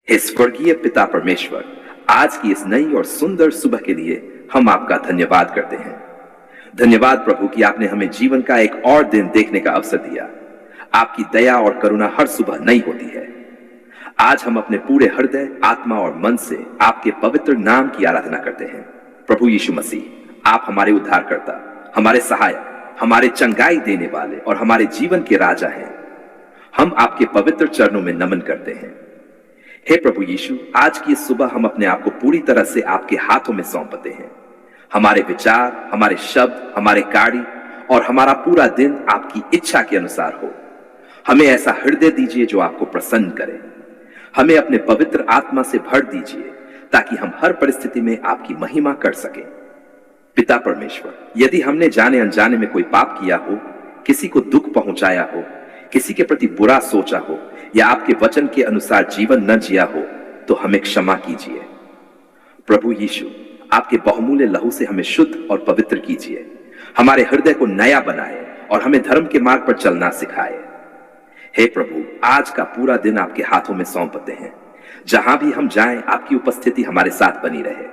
हे स्वर्गीय पिता परमेश्वर, आज की इस नई और सुंदर सुबह के लिए हम आपका धन्यवाद करते हैं। धन्यवाद प्रभु कि आपने हमें जीवन का एक और दिन देखने का अवसर दिया। आपकी दया और करुणा हर सुबह नई होती है। आज हम अपने पूरे हृदय, आत्मा और मन से आपके पवित्र नाम की आराधना करते हैं। प्रभु यीशु मसीह, आप हमारे उद्धारकर्ता, हमारे सहायक, हमारे चंगाई देने वाले और हमारे जीवन के राजा हैं। हम आपके पवित्र चरणों में नमन करते हैं। हे प्रभु यीशु, आज की इस सुबह हम अपने आप को पूरी तरह से आपके हाथों में सौंपते हैं। हमारे विचार, हमारे शब्द, हमारे कार्य और हमारा पूरा दिन आपकी इच्छा के अनुसार हो। हमें ऐसा हृदय दीजिए जो आपको प्रसन्न करे। हमें अपने पवित्र आत्मा से भर दीजिए ताकि हम हर परिस्थिति में आपकी महिमा कर सकें। पिता परमेश्वर, यदि हमने जाने अनजाने में कोई पाप किया हो, किसी को दुख पहुंचाया हो, किसी के प्रति बुरा सोचा हो या आपके वचन के अनुसार जीवन न जिया हो, तो हमें क्षमा कीजिए। प्रभु यीशु, आपके बहुमूल्य लहू से हमें शुद्ध और पवित्र कीजिए। हमारे हृदय को नया बनाए और हमें धर्म के मार्ग पर चलना सिखाए। हे प्रभु, आज का पूरा दिन आपके हाथों में सौंपते हैं। जहां भी हम जाएं, आपकी उपस्थिति हमारे साथ बनी रहे।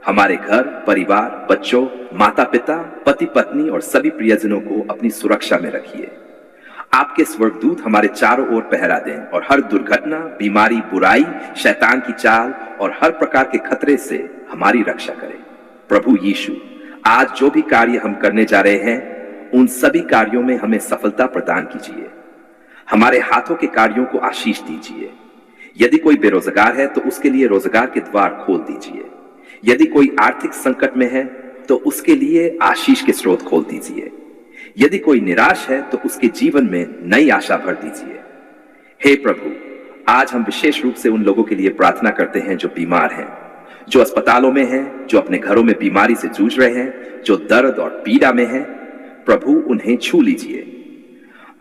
हमारे घर, परिवार, बच्चों, माता पिता, पति पत्नी और सभी प्रियजनों को अपनी सुरक्षा में रखिए। आपके स्वर्गदूत हमारे चारों ओर पहरा दें और हर दुर्घटना, बीमारी, बुराई, शैतान की चाल और हर प्रकार के खतरे से हमारी रक्षा करें। प्रभु यीशु, आज जो भी कार्य हम करने जा रहे हैं, उन सभी कार्यों में हमें सफलता प्रदान कीजिए। हमारे हाथों के कार्यों को आशीष दीजिए। यदि कोई बेरोजगार है तो उसके लिए रोजगार के द्वार खोल दीजिए। यदि कोई आर्थिक संकट में है तो उसके लिए आशीष के स्रोत खोल दीजिए। यदि कोई निराश है तो उसके जीवन में नई आशा भर दीजिए। हे प्रभु, आज हम विशेष रूप से उन लोगों के लिए प्रार्थना करते हैं जो बीमार हैं, जो अस्पतालों में हैं, जो अपने घरों में बीमारी से जूझ रहे हैं, जो दर्द और पीड़ा में हैं। प्रभु, उन्हें छू लीजिए।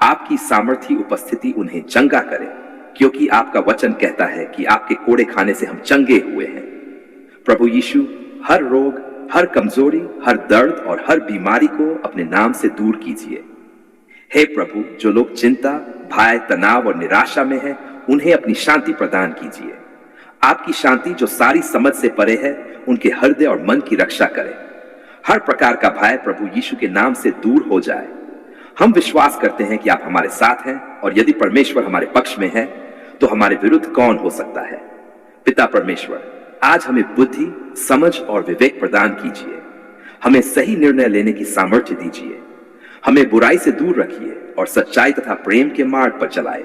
आपकी सामर्थी उपस्थिति उन्हें चंगा करे, क्योंकि आपका वचन कहता है कि आपके कोड़े खाने से हम चंगे हुए हैं। प्रभु यीशु, हर रोग, हर कमजोरी, हर दर्द और हर बीमारी को अपने नाम से दूर कीजिए। हे प्रभु, जो लोग चिंता, भय, तनाव और निराशा में हैं, उन्हें अपनी शांति प्रदान कीजिए। आपकी शांति जो सारी समझ से परे है, उनके हृदय और मन की रक्षा करे। हर प्रकार का भय प्रभु यीशु के नाम से दूर हो जाए। हम विश्वास करते हैं कि आप हमारे साथ हैं, और यदि परमेश्वर हमारे पक्ष में है तो हमारे विरुद्ध कौन हो सकता है। पिता परमेश्वर, आज हमें बुद्धि, समझ और विवेक प्रदान कीजिए। हमें सही निर्णय लेने की सामर्थ्य दीजिए। हमें बुराई से दूर रखिए और सच्चाई तथा प्रेम के मार्ग पर चलाए।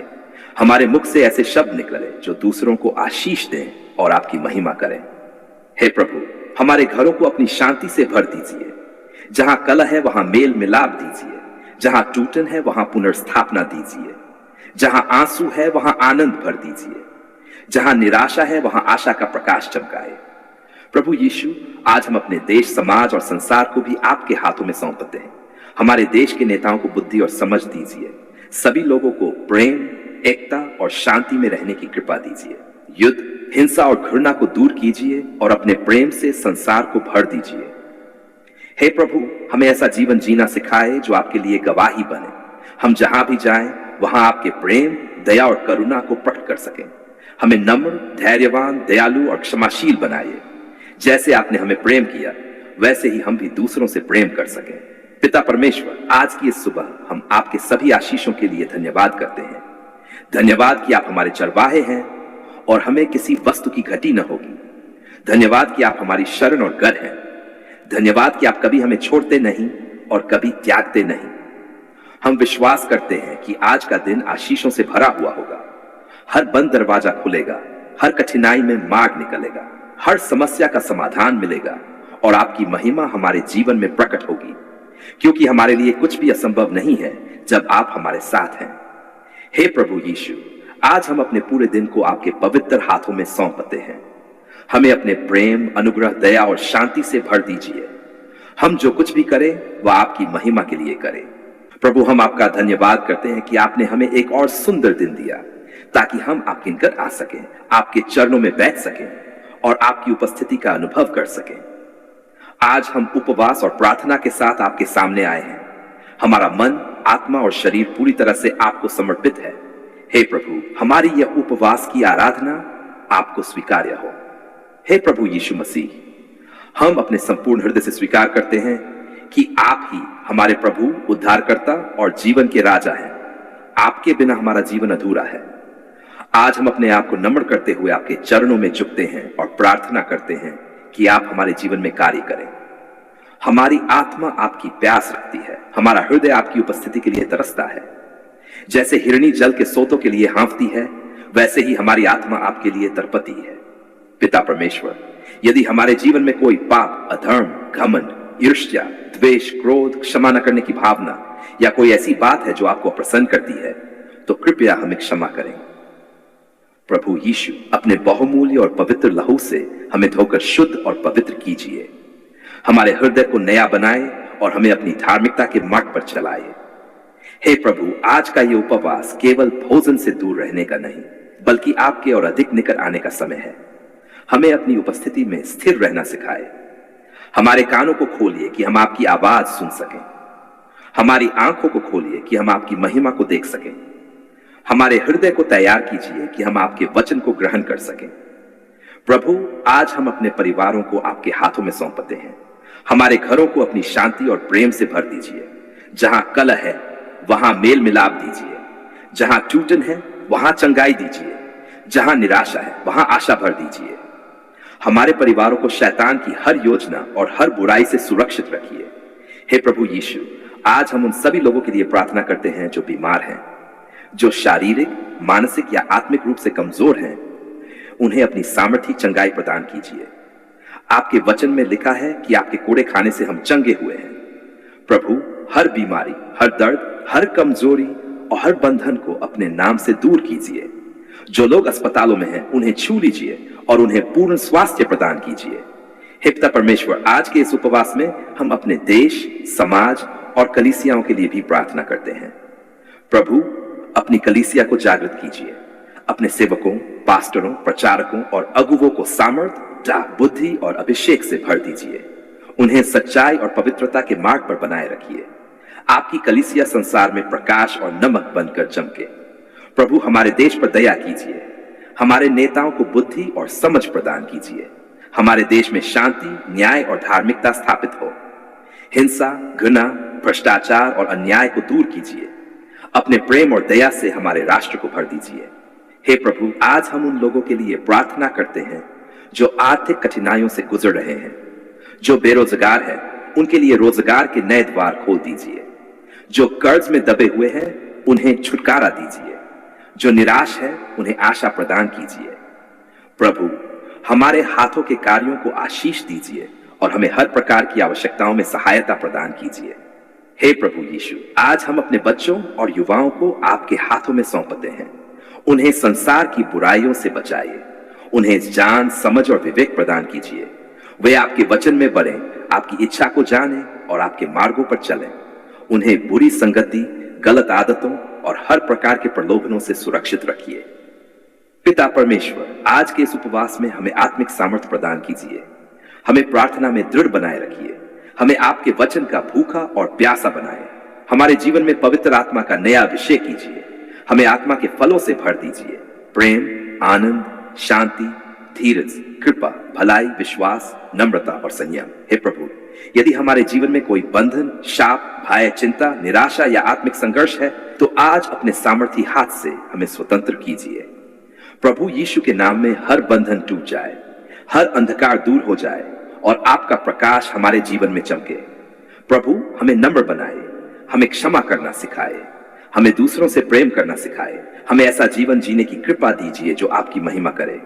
हमारे मुख से ऐसे शब्द निकले जो दूसरों को आशीष दें और आपकी महिमा करें। हे प्रभु, हमारे घरों को अपनी शांति से भर दीजिए। जहां कलह है वहां मेल मिलाप दीजिए। जहां टूटन है वहां पुनर्स्थापना दीजिए। जहां आंसू है वहां आनंद भर दीजिए। जहां निराशा है वहां आशा का प्रकाश चमकाए। प्रभु यीशु, आज हम अपने देश, समाज और संसार को भी आपके हाथों में सौंपते हैं। हमारे देश के नेताओं को बुद्धि और समझ दीजिए। सभी लोगों को प्रेम, एकता और शांति में रहने की कृपा दीजिए। युद्ध, हिंसा और घृणा को दूर कीजिए और अपने प्रेम से संसार को भर दीजिए। हे प्रभु, हमें ऐसा जीवन जीना सिखाए जो आपके लिए गवाही बने। हम जहां भी जाएं, वहां आपके प्रेम, दया और करुणा को प्रकट कर सकें। हमें नम्र, धैर्यवान, दयालु और क्षमाशील बनाइए। जैसे आपने हमें प्रेम किया, वैसे ही हम भी दूसरों से प्रेम कर सकें। पिता परमेश्वर, आज की इस सुबह हम आपके सभी आशीषों के लिए धन्यवाद करते हैं। धन्यवाद कि आप हमारे चरवाहे हैं और हमें किसी वस्तु की घटी न होगी। धन्यवाद कि आप हमारी शरण और गढ़ हैं। धन्यवाद कि आप कभी हमें छोड़ते नहीं और कभी त्यागते नहीं। हम विश्वास करते हैं कि आज का दिन आशीषों से भरा हुआ होगा। हर बंद दरवाजा खुलेगा, हर कठिनाई में मार्ग निकलेगा, हर समस्या का समाधान मिलेगा और आपकी महिमा हमारे जीवन में प्रकट होगी, क्योंकि हमारे लिए कुछ भी असंभव नहीं है जब आप हमारे साथ हैं। हे प्रभु यीशु, आज हम अपने पूरे दिन को आपके पवित्र हाथों में सौंपते हैं। हमें अपने प्रेम, अनुग्रह, दया और शांति से भर दीजिए। हम जो कुछ भी करें वह आपकी महिमा के लिए करें। प्रभु, हम आपका धन्यवाद करते हैं कि आपने हमें एक और सुंदर दिन दिया ताकि हम आपके निकट आ सकें, आपके चरणों में बैठ सकें और आपकी उपस्थिति का अनुभव कर सकें। आज हम उपवास और प्रार्थना के साथ आपके सामने आए हैं। हमारा मन, आत्मा और शरीर पूरी तरह से आपको समर्पित है। हे प्रभु, हमारी यह उपवास की आराधना आपको स्वीकार्य हो। हे प्रभु यीशु मसीह, हम अपने संपूर्ण हृदय से स्वीकार करते हैं कि आप ही हमारे प्रभु, उद्धारकर्ता और जीवन के राजा हैं। आपके बिना हमारा जीवन अधूरा है। आज हम अपने आप को नम्र करते हुए आपके चरणों में झुकते हैं और प्रार्थना करते हैं कि आप हमारे जीवन में कार्य करें। हमारी आत्मा आपकी प्यास रखती है, हमारा हृदय आपकी उपस्थिति के लिए तरसता है। जैसे हिरनी जल के सोतों के लिए हाँफती है, वैसे ही हमारी आत्मा आपके लिए तड़पती है। पिता परमेश्वर, यदि हमारे जीवन में कोई पाप, अधर्म, घमंड, ईर्ष्या, द्वेष, क्रोध, क्षमा न करने की भावना या कोई ऐसी बात है जो आपको अप्रसन्न करती है, तो कृपया हमें क्षमा करें। प्रभु यीशु, अपने बहुमूल्य और पवित्र लहू से हमें धोकर शुद्ध और पवित्र कीजिए। हमारे हृदय को नया बनाए और हमें अपनी धार्मिकता के मार्ग पर चलाए। हे प्रभु, आज का ये उपवास केवल भोजन से दूर रहने का नहीं, बल्कि आपके और अधिक निकट आने का समय है। हमें अपनी उपस्थिति में स्थिर रहना सिखाए। हमारे कानों को खोलिए कि हम आपकी आवाज सुन सकें। हमारी आंखों को खोलिए कि हम आपकी महिमा को देख सकें। हमारे हृदय को तैयार कीजिए कि हम आपके वचन को ग्रहण कर सकें। प्रभु, आज हम अपने परिवारों को आपके हाथों में सौंपते हैं। हमारे घरों को अपनी शांति और प्रेम से भर दीजिए। जहां कलह है वहां मेल मिलाप दीजिए। जहां टूटन है वहां चंगाई दीजिए। जहां निराशा है वहां आशा भर दीजिए। हमारे परिवारों को शैतान की हर योजना और हर बुराई से सुरक्षित रखिए। हे प्रभु यीशु, आज हम उन सभी लोगों के लिए प्रार्थना करते हैं जो बीमार हैं, जो शारीरिक, मानसिक या आत्मिक रूप से कमजोर हैं। उन्हें अपनी सामर्थ्य चंगाई प्रदान कीजिए। आपके वचन में लिखा है कि आपके कोड़े खाने से हम चंगे हुए हैं। प्रभु, हर बीमारी, हर दर्द, हर कमजोरी और हर बंधन को अपने नाम से दूर कीजिए। जो लोग अस्पतालों में हैं उन्हें छू लीजिए और उन्हें पूर्ण स्वास्थ्य प्रदान कीजिए। हे पिता परमेश्वर, आज के इस उपवास में हम अपने देश, समाज और कलीसियाओं के लिए भी प्रार्थना करते हैं। प्रभु, अपनी कलीसिया को जागृत कीजिए। अपने सेवकों, पास्टरों, प्रचारकों और अगुवों को सामर्थ, बुद्धि और अभिषेक से भर दीजिए। उन्हें सच्चाई और पवित्रता के मार्ग पर बनाए रखिए। आपकी कलीसिया संसार में प्रकाश और नमक बनकर चमके। प्रभु, हमारे देश पर दया कीजिए। हमारे नेताओं को बुद्धि और समझ प्रदान कीजिए। हमारे देश में शांति, न्याय और धार्मिकता स्थापित हो। हिंसा, घृणा, भ्रष्टाचार और अन्याय को दूर कीजिए। अपने प्रेम और दया से हमारे राष्ट्र को भर दीजिए। हे प्रभु, आज हम उन लोगों के लिए प्रार्थना करते हैं जो आर्थिक कठिनाइयों से गुजर रहे हैं। जो बेरोजगार हैं, उनके लिए रोजगार के नए द्वार खोल दीजिए। जो कर्ज में दबे हुए हैं, उन्हें छुटकारा दीजिए। जो निराश है, उन्हें आशा प्रदान कीजिए। प्रभु, हमारे हाथों के कार्यों को आशीष दीजिए और हमें हर प्रकार की आवश्यकताओं में सहायता प्रदान कीजिए। हे प्रभु यीशु, आज हम अपने बच्चों और युवाओं को आपके हाथों में सौंपते हैं। उन्हें संसार की बुराइयों से बचाइए। उन्हें जान, समझ और विवेक प्रदान कीजिए। वे आपके वचन में बढ़ें, आपकी इच्छा को जानें और आपके मार्गों पर चलें। उन्हें बुरी संगति, गलत आदतों और हर प्रकार के प्रलोभनों से सुरक्षित रखिए। पिता परमेश्वर, आज के इस उपवास में हमें आत्मिक सामर्थ्य प्रदान कीजिए। हमें प्रार्थना में दृढ़ बनाए रखिए। हमें आपके वचन का भूखा और प्यासा बनाए। हमारे जीवन में पवित्र आत्मा का नया अभिषेक कीजिए। हमें आत्मा के फलों से भर दीजिए। प्रेम, आनंद, शांति, धीरज, कृपा, भलाई, विश्वास, नम्रता और संयम। हे प्रभु, यदि हमारे जीवन में कोई बंधन, शाप, भय, चिंता, निराशा या आत्मिक संघर्ष है, तो आज अपने सामर्थी हाथ से हमें स्वतंत्र कीजिए। प्रभु यीशु के नाम में हर बंधन टूट जाए, हर अंधकार दूर हो जाए और आपका प्रकाश हमारे जीवन में चमके। प्रभु, हमें नम्र बनाए, हमें क्षमा करना सिखाए, हमें दूसरों से प्रेम करना सिखाए। हमें ऐसा जीवन जीने की कृपा दीजिए जो आपकी महिमा करे।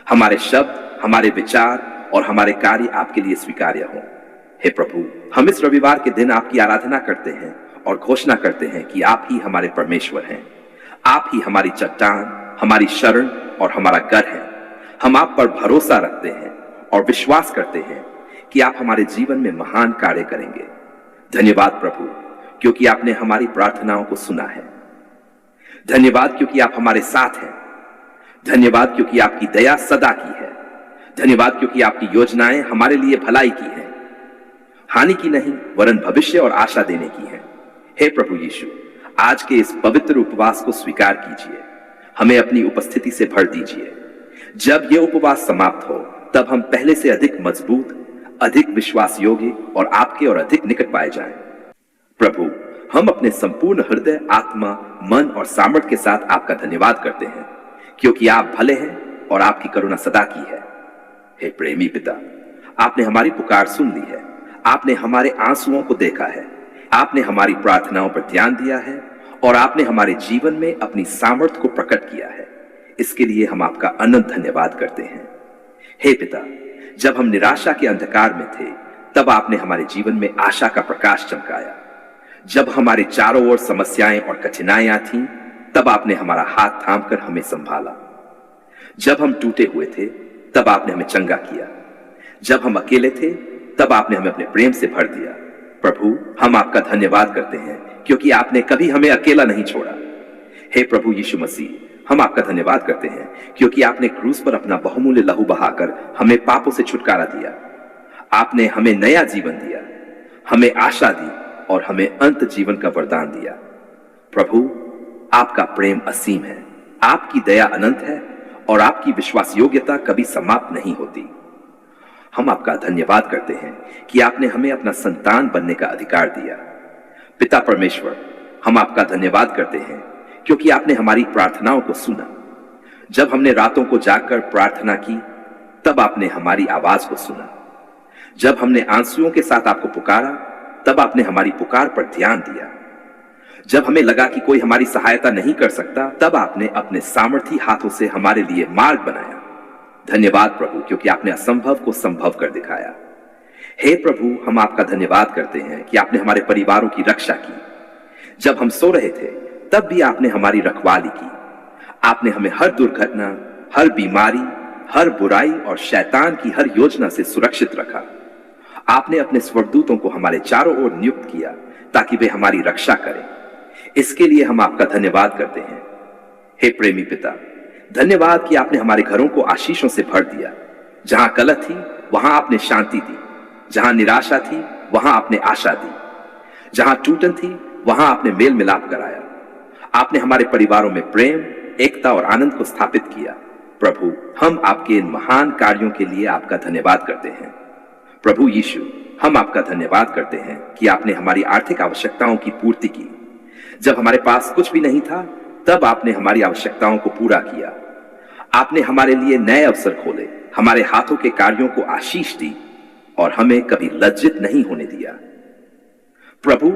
हमारे शब्द, हमारे विचार और हमारे कार्य आपके लिए स्वीकार्य हों। हे प्रभु, हम इस रविवार के दिन आपकी आराधना करते हैं और घोषणा करते हैं कि आप ही हमारे परमेश्वर हैं। आप ही हमारी चट्टान, हमारी शरण और हमारा गढ़ है। हम आप पर भरोसा रखते हैं और विश्वास करते हैं कि आप हमारे जीवन में महान कार्य करेंगे। धन्यवाद प्रभु, क्योंकि आपने हमारी प्रार्थनाओं को सुना है। धन्यवाद क्योंकि आप हमारे साथ हैं। धन्यवाद क्योंकि आपकी दया सदा की है। धन्यवाद क्योंकि आपकी योजनाएं हमारे लिए भलाई की हैं, हानि की नहीं वरन भविष्य और आशा देने की हैं। हे प्रभु यीशु, आज के इस पवित्र उपवास को स्वीकार कीजिए। हमें अपनी उपस्थिति से भर दीजिए। जब ये उपवास समाप्त हो तब हम पहले से अधिक मजबूत, अधिक विश्वास योग्य और आपके और अधिक निकट पाए जाएं। प्रभु, हम अपने संपूर्ण हृदय, आत्मा, मन और सामर्थ्य के साथ आपका धन्यवाद करते हैं, क्योंकि आप भले हैं और आपकी करुणा सदा की है। हे प्रेमी पिता, आपने हमारी पुकार सुन ली है, आपने हमारे आंसुओं को देखा है, आपने हमारी प्रार्थनाओं पर ध्यान दिया है और आपने हमारे जीवन में अपनी सामर्थ्य को प्रकट किया है। इसके लिए हम आपका अनंत धन्यवाद करते हैं। हे पिता, जब हम निराशा के अंधकार में थे तब आपने हमारे जीवन में आशा का प्रकाश चमकाया। जब हमारे चारों ओर समस्याएं और कठिनाइयां थीं तब आपने हमारा हाथ थामकर हमें संभाला। जब हम टूटे हुए थे तब आपने हमें चंगा किया। जब हम अकेले थे तब आपने हमें अपने प्रेम से भर दिया। प्रभु, हम आपका धन्यवाद करते हैं क्योंकि आपने कभी हमें अकेला नहीं छोड़ा। हे प्रभु यीशु मसीह, हम आपका धन्यवाद करते हैं क्योंकि आपने क्रूस पर अपना बहुमूल्य लहू बहाकर हमें पापों से छुटकारा दिया। आपने हमें नया जीवन दिया, हमें आशा दी और हमें अंत जीवन का वरदान दिया। प्रभु, आपका प्रेम असीम है, आपकी दया अनंत है और आपकी विश्वास योग्यता कभी समाप्त नहीं होती। हम आपका धन्यवाद करते हैं कि आपने हमें अपना संतान बनने का अधिकार दिया। पिता परमेश्वर, हम आपका धन्यवाद करते हैं क्योंकि आपने हमारी प्रार्थनाओं को सुना। जब हमने रातों को जागकर प्रार्थना की तब आपने हमारी आवाज को सुना। जब हमने आंसुओं के साथ आपको पुकारा तब आपने हमारी पुकार पर ध्यान दिया। जब हमें लगा कि कोई हमारी सहायता नहीं कर सकता तब आपने अपने सामर्थी हाथों से हमारे लिए मार्ग बनाया। धन्यवाद प्रभु, क्योंकि आपने असंभव को संभव कर दिखाया। हे प्रभु, हम आपका धन्यवाद करते हैं कि आपने हमारे परिवारों की रक्षा की। जब हम सो रहे थे तब भी आपने हमारी रखवाली की। आपने हमें हर दुर्घटना, हर बीमारी, हर बुराई और शैतान की हर योजना से सुरक्षित रखा। आपने अपने स्वर्गदूतों को हमारे चारों ओर नियुक्त किया ताकि वे हमारी रक्षा करें। इसके लिए हम आपका धन्यवाद करते हैं। हे प्रेमी पिता, धन्यवाद कि आपने हमारे घरों को आशीषों से भर दिया। जहां कलह थी वहां आपने शांति दी, जहां निराशा थी वहां आपने आशा दी, जहां टूटन थी वहां आपने मेल मिलाप कराया। आपने हमारे परिवारों में प्रेम, एकता और आनंद को स्थापित किया। प्रभु, हम आपके इन महान कार्यों के लिए आपका धन्यवाद करते हैं। प्रभु यीशु, हम आपका धन्यवाद करते हैं कि आपने हमारी आर्थिक आवश्यकताओं की पूर्ति की। जब हमारे पास कुछ भी नहीं था तब आपने हमारी आवश्यकताओं को पूरा किया। आपने हमारे लिए नए अवसर खोले, हमारे हाथों के कार्यों को आशीष दी और हमें कभी लज्जित नहीं होने दिया। प्रभु,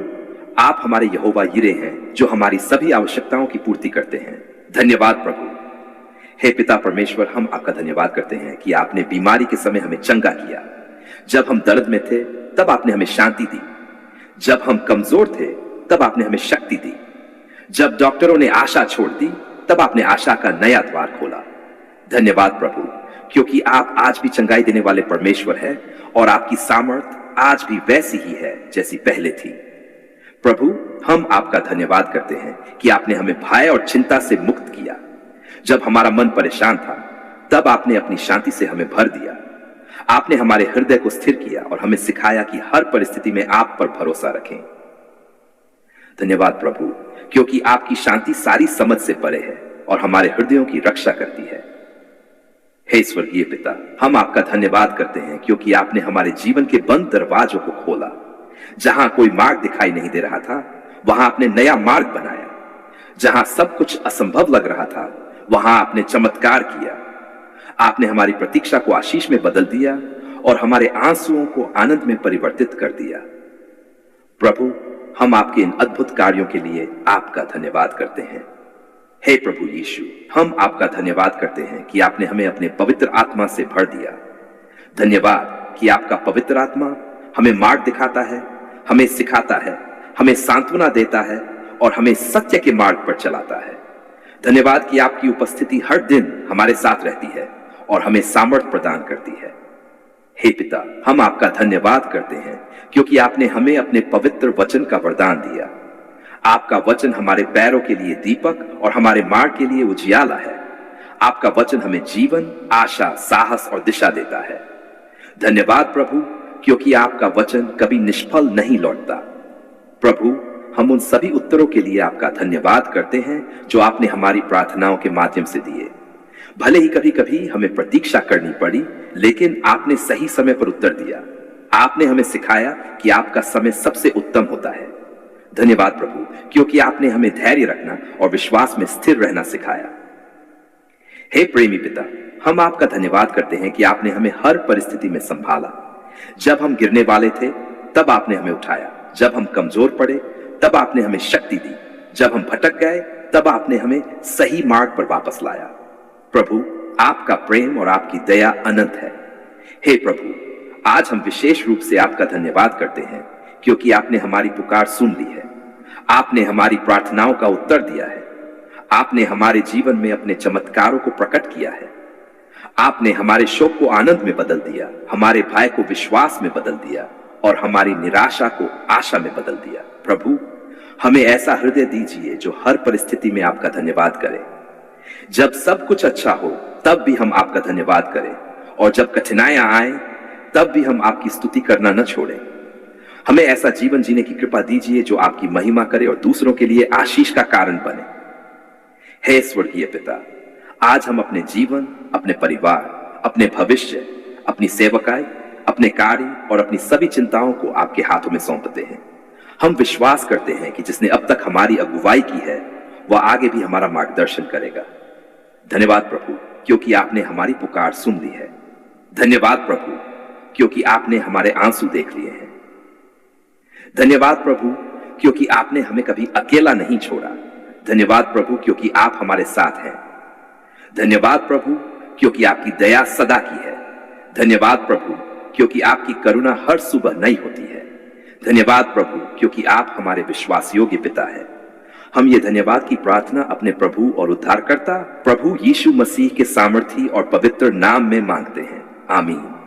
आप हमारे यहोवा यिरे हैं जो हमारी सभी आवश्यकताओं की पूर्ति करते हैं। धन्यवाद प्रभु। हे पिता परमेश्वर, हम आपका धन्यवाद करते हैं कि आपने बीमारी के समय हमें चंगा किया। जब हम दर्द में थे तब आपने हमें शांति दी। जब हम कमजोर थे तब आपने हमें शक्ति दी। जब डॉक्टरों ने आशा छोड़ दी तब आपने आशा का नया द्वार खोला। धन्यवाद प्रभु, क्योंकि आप आज भी चंगाई देने वाले परमेश्वर हैं और आपकी सामर्थ आज भी वैसी ही है जैसी पहले थी। प्रभु, हम आपका धन्यवाद करते हैं कि आपने हमें भय और चिंता से मुक्त किया। जब हमारा मन परेशान था तब आपने अपनी शांति से हमें भर दिया। आपने हमारे हृदय को स्थिर किया और हमें सिखाया कि हर परिस्थिति में आप पर भरोसा रखें। धन्यवाद प्रभु, क्योंकि आपकी शांति सारी समझ से परे है और हमारे हृदयों की रक्षा करती है। हे स्वर्गीय पिता, हम आपका धन्यवाद करते हैं क्योंकि आपने हमारे जीवन के बंद दरवाजों को खोला। जहां कोई मार्ग दिखाई नहीं दे रहा था वहां आपने नया मार्ग बनाया। जहां सब कुछ असंभव लग रहा था वहां आपने चमत्कार किया। आपने हमारी प्रतीक्षा को आशीष में बदल दिया और हमारे आंसुओं को आनंद में परिवर्तित कर दिया। प्रभु, हम आपके इन अद्भुत कार्यों के लिए आपका धन्यवाद करते हैं। हे प्रभु यीशु, हम आपका धन्यवाद करते हैं कि आपने हमें अपने पवित्र आत्मा से भर दिया। धन्यवाद कि आपका पवित्र आत्मा हमें मार्ग दिखाता है, हमें सिखाता है, हमें सांत्वना देता है और हमें सत्य के मार्ग पर चलाता है। धन्यवाद कि आपकी उपस्थिति हर दिन हमारे साथ रहती है और हमें सामर्थ्य प्रदान करती है। हे पिता, हम आपका धन्यवाद करते हैं क्योंकि आपने हमें अपने पवित्र वचन का वरदान दिया। आपका वचन हमारे पैरों के लिए दीपक और हमारे मार्ग के लिए उजियाला है। आपका वचन हमें जीवन, आशा, साहस और दिशा देता है। धन्यवाद प्रभु, क्योंकि आपका वचन कभी निष्फल नहीं लौटता। प्रभु, हम उन सभी उत्तरों के लिए आपका धन्यवाद करते हैं जो आपने हमारी प्रार्थनाओं के माध्यम से दिए। भले ही कभी कभी हमें प्रतीक्षा करनी पड़ी, लेकिन आपने सही समय पर उत्तर दिया। आपने हमें सिखाया कि आपका समय सबसे उत्तम होता है। धन्यवाद प्रभु, क्योंकि आपने हमें धैर्य रखना और विश्वास में स्थिर रहना सिखाया। हे प्रेमी पिता, हम आपका धन्यवाद करते हैं कि आपने हमें हर परिस्थिति में संभाला। जब हम गिरने वाले थे तब आपने हमें उठाया, जब हम कमजोर पड़े तब आपने हमें शक्ति दी, जब हम भटक गए तब आपने हमें सही मार्ग पर वापस लाया। प्रभु, आपका प्रेम और आपकी दया अनंत है। हे प्रभु, आज हम विशेष रूप से आपका धन्यवाद करते हैं क्योंकि आपने हमारी पुकार सुन ली है। आपने हमारी प्रार्थनाओं का उत्तर दिया है। आपने हमारे जीवन में अपने चमत्कारों को प्रकट किया है। आपने हमारे शोक को आनंद में बदल दिया, हमारे भय को विश्वास में बदल दिया और हमारी निराशा को आशा में बदल दिया। प्रभु, हमें ऐसा हृदय दीजिए जो हर परिस्थिति में आपका धन्यवाद करे। जब सब कुछ अच्छा हो तब भी हम आपका धन्यवाद करें, और जब कठिनाइयां आए तब भी हम आपकी स्तुति करना न छोड़ें। हमें ऐसा जीवन जीने की कृपा दीजिए जो आपकी महिमा करे और दूसरों के लिए आशीष का कारण बने। हे स्वर्गीय पिता, आज हम अपने जीवन, अपने परिवार, अपने भविष्य, अपनी सेवकाई, अपने कार्य और अपनी सभी चिंताओं को आपके हाथों में सौंपते हैं। हम विश्वास करते हैं कि जिसने अब तक हमारी अगुवाई की है वह आगे भी हमारा मार्गदर्शन करेगा। धन्यवाद प्रभु, क्योंकि आपने हमारी पुकार सुन ली है। धन्यवाद प्रभु, क्योंकि आपने हमारे आंसू देख लिए हैं। धन्यवाद प्रभु, क्योंकि आपने हमें कभी अकेला नहीं छोड़ा। धन्यवाद प्रभु, क्योंकि आप हमारे साथ हैं। धन्यवाद प्रभु, क्योंकि आपकी दया सदा की है। धन्यवाद प्रभु, क्योंकि आपकी करुणा हर सुबह नई होती है। धन्यवाद प्रभु, क्योंकि आप हमारे विश्वास योग्य पिता हैं। हम ये धन्यवाद की प्रार्थना अपने प्रभु और उद्धारकर्ता प्रभु यीशु मसीह के सामर्थी और पवित्र नाम में मांगते हैं। आमीन।